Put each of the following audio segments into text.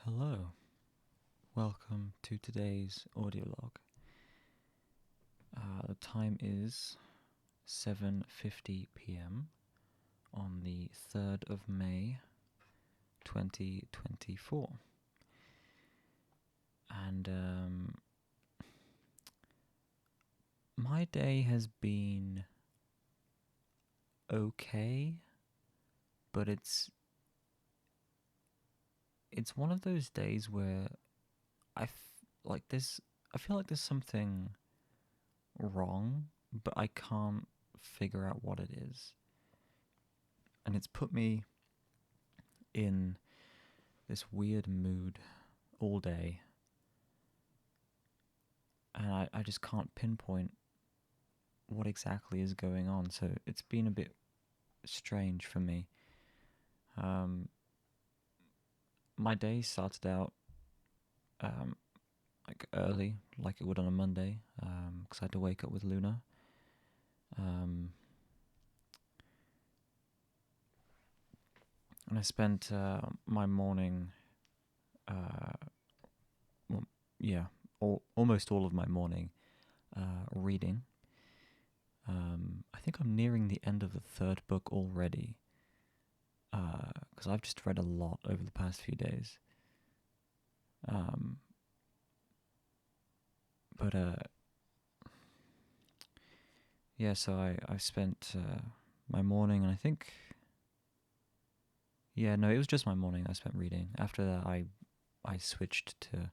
Hello, welcome to today's audio log. The time is 7:50 p.m. on the 3rd of May 2024. And my day has been okay, but it's one of those days where I feel like there's something wrong, but I can't figure out what it is. And it's put me in this weird mood all day. And I just can't pinpoint what exactly is going on. So it's been a bit strange for me. My day started out like early, like it would on a Monday, because I had to wake up with Luna. And I spent my morning, almost all of my morning reading. I think I'm nearing the end of the third book already, because I've just read a lot over the past few days. So I spent my morning, and I think, it was just my morning I spent reading. After that, I switched to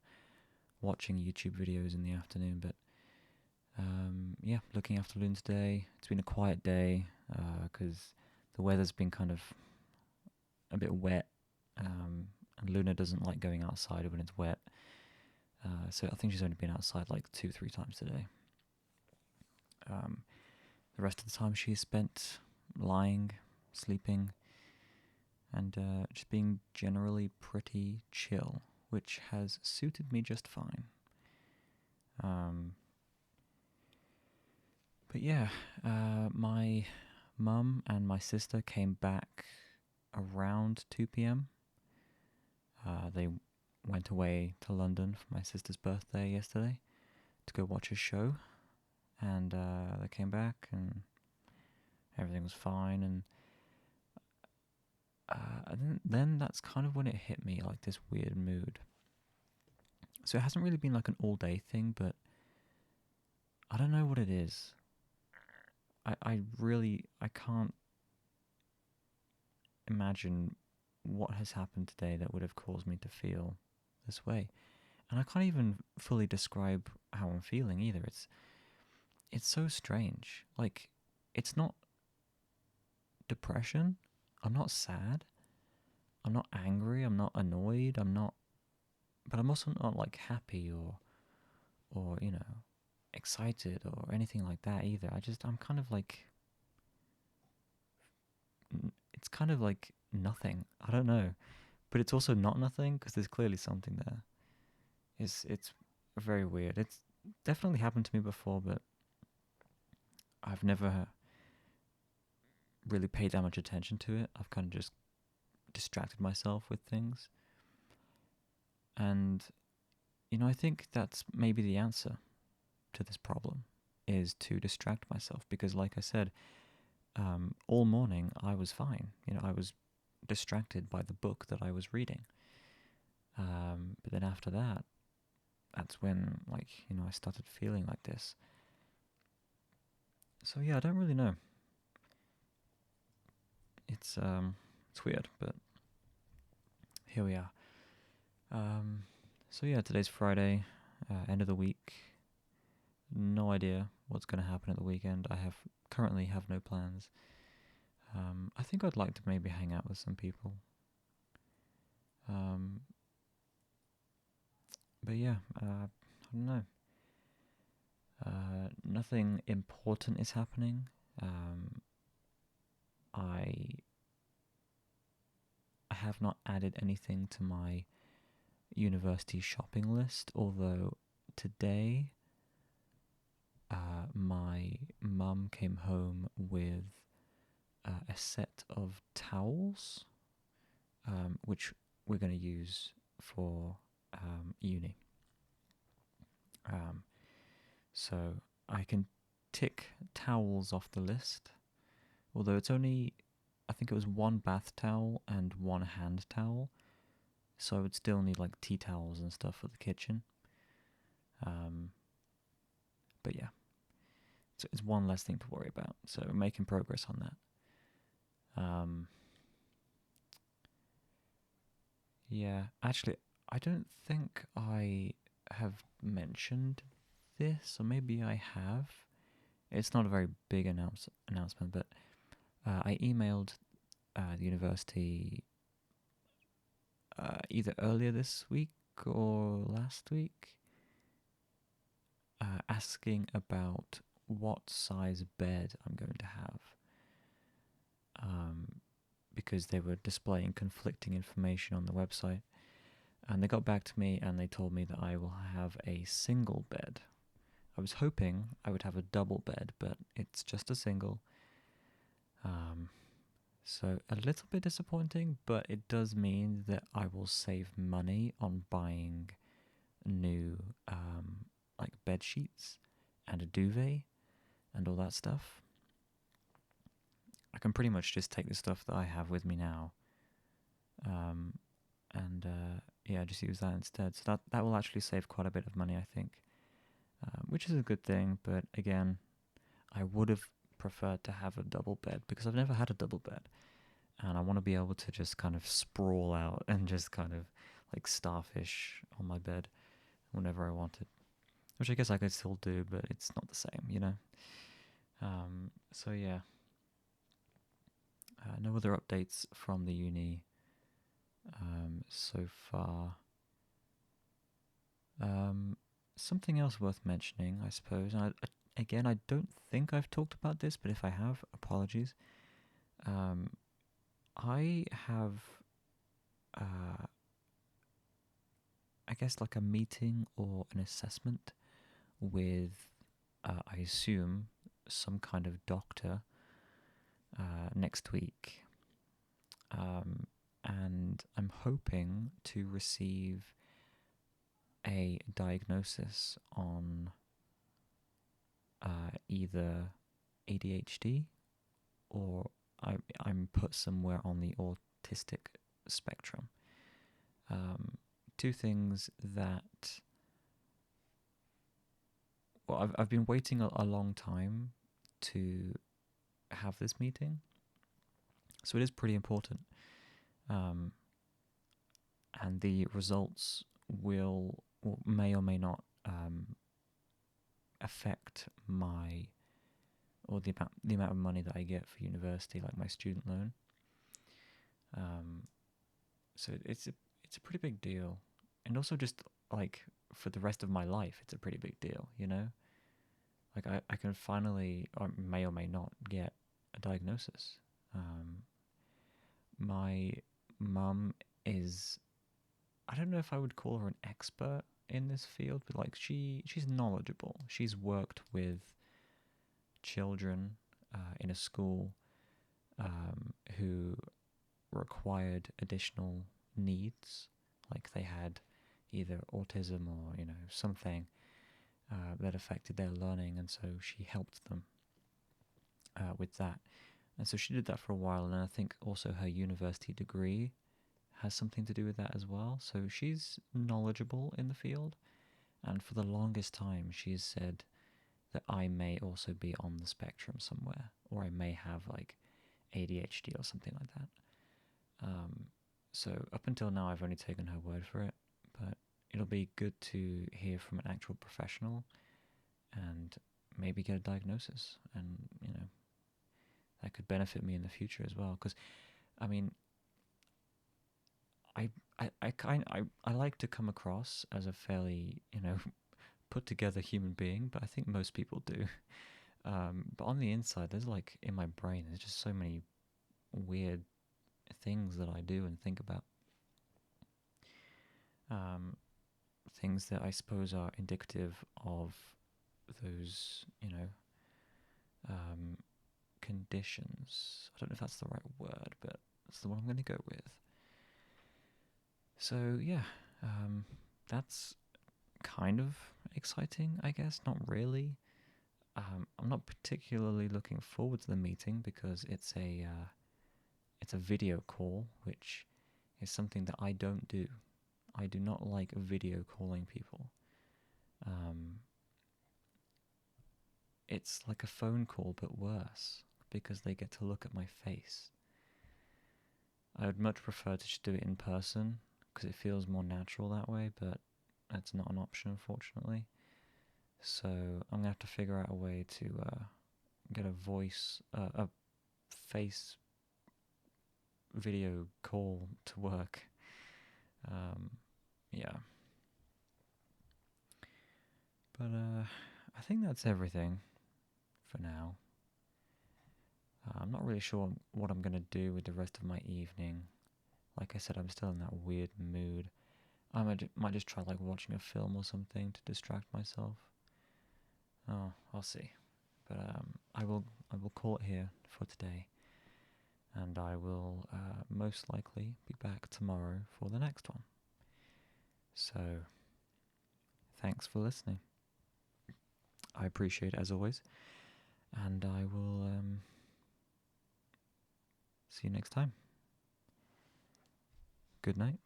watching YouTube videos in the afternoon, but looking after Luna today. It's been a quiet day, because the weather's been kind of a bit wet, and Luna doesn't like going outside when it's wet, so I think she's only been outside like 2-3 times today. The rest of the time she's spent lying, sleeping, and just being generally pretty chill, which has suited me just fine. My mum and my sister came back around 2 p.m. They went away to London for my sister's birthday yesterday to go watch a show, and they came back and everything was fine, and then that's kind of when it hit me, like this weird mood. So it hasn't really been like an all-day thing, but I don't know what it is. I can't imagine what has happened today that would have caused me to feel this way. And I can't even fully describe how I'm feeling either. It's so strange. Like, it's not depression. I'm not sad. I'm not angry. I'm not annoyed. But I'm also not like happy or excited or anything like that either. I'm kind of like, it's kind of like nothing. I don't know. But it's also not nothing, because there's clearly something there. It's very weird. It's definitely happened to me before, but I've never really paid that much attention to it. I've kind of just distracted myself with things. And, I think that's maybe the answer to this problem, is to distract myself. Because like I said, all morning I was fine. I was distracted by the book that I was reading. But then after that, that's when, I started feeling like this. So I don't really know. It's weird, but here we are. Today's Friday, end of the week. No idea what's going to happen at the weekend. I currently have no plans. I think I'd like to maybe hang out with some people. I don't know. Nothing important is happening. I have not added anything to my university shopping list, although today my mum came home with a set of towels, which we're going to use for uni. Um, so I can tick towels off the list, although it's only, I think it was one bath towel and one hand towel, so I would still need like tea towels and stuff for the kitchen. But yeah, so it's one less thing to worry about. So making progress on that. Yeah, actually, I don't think I have mentioned this, or maybe I have. It's not a very big announcement, but I emailed the university either earlier this week or last week, asking about what size bed I'm going to have, because they were displaying conflicting information on the website. And they got back to me and they told me that I will have a single bed. I was hoping I would have a double bed, but it's just a single. So a little bit disappointing, but it does mean that I will save money on buying new like bed sheets and a duvet and all that stuff. I can pretty much just take the stuff that I have with me now, and yeah, just use that instead. So that will actually save quite a bit of money, I think, which is a good thing. But again, I would have preferred to have a double bed because I've never had a double bed, and I want to be able to just kind of sprawl out and just kind of like starfish on my bed whenever I wanted, which I guess I could still do, but it's not the same, you know. So yeah, no other updates from the uni so far. Something else worth mentioning, I suppose. Again, I don't think I've talked about this, but if I have, apologies. I have, I guess, like a meeting or an assessment with, I assume, some kind of doctor next week. And I'm hoping to receive a diagnosis on either ADHD or I'm put somewhere on the autistic spectrum. Two things that, well, I've been waiting a long time to have this meeting, so it is pretty important. And the results will, or may not affect my, or the amount of money that I get for university, like my student loan. So it's a pretty big deal, and also just like for the rest of my life, it's a pretty big deal, you know. Like I can finally, or may not, get a diagnosis. My mum is, I don't know if I would call her an expert in this field, but like she's knowledgeable. She's worked with children in a school who required additional needs, like they had either autism or something that affected their learning, and so she helped them with that. And so she did that for a while, and I think also her university degree has something to do with that as well. So she's knowledgeable in the field, and for the longest time she's said that I may also be on the spectrum somewhere, or I may have like ADHD or something like that. So up until now I've only taken her word for it, but it'll be good to hear from an actual professional and maybe get a diagnosis, and that could benefit me in the future as well. Because I mean, I like to come across as a fairly put together human being, but I think most people do. But on the inside, there's like in my brain, there's just so many weird things that I do and think about. Things that I suppose are indicative of those, conditions. I don't know if that's the right word, but that's the one I'm going to go with. So yeah, Um, that's kind of exciting, I guess. Not really. I'm not particularly looking forward to the meeting because it's a video call, which is something that I don't do. I do not like video calling people. Um, it's like a phone call but worse because they get to look at my face. I would much prefer to just do it in person because it feels more natural that way, but that's not an option, unfortunately. So I'm gonna have to figure out a way to get a face video call to work. Um, yeah, but I think that's everything for now. I'm not really sure what I'm gonna do with the rest of my evening. Like I said, I'm still in that weird mood. I might just try like watching a film or something to distract myself. Oh, I'll see. But I will call it here for today, and I will most likely be back tomorrow for the next one. So thanks for listening. I appreciate it as always, and I will see you next time. Good night.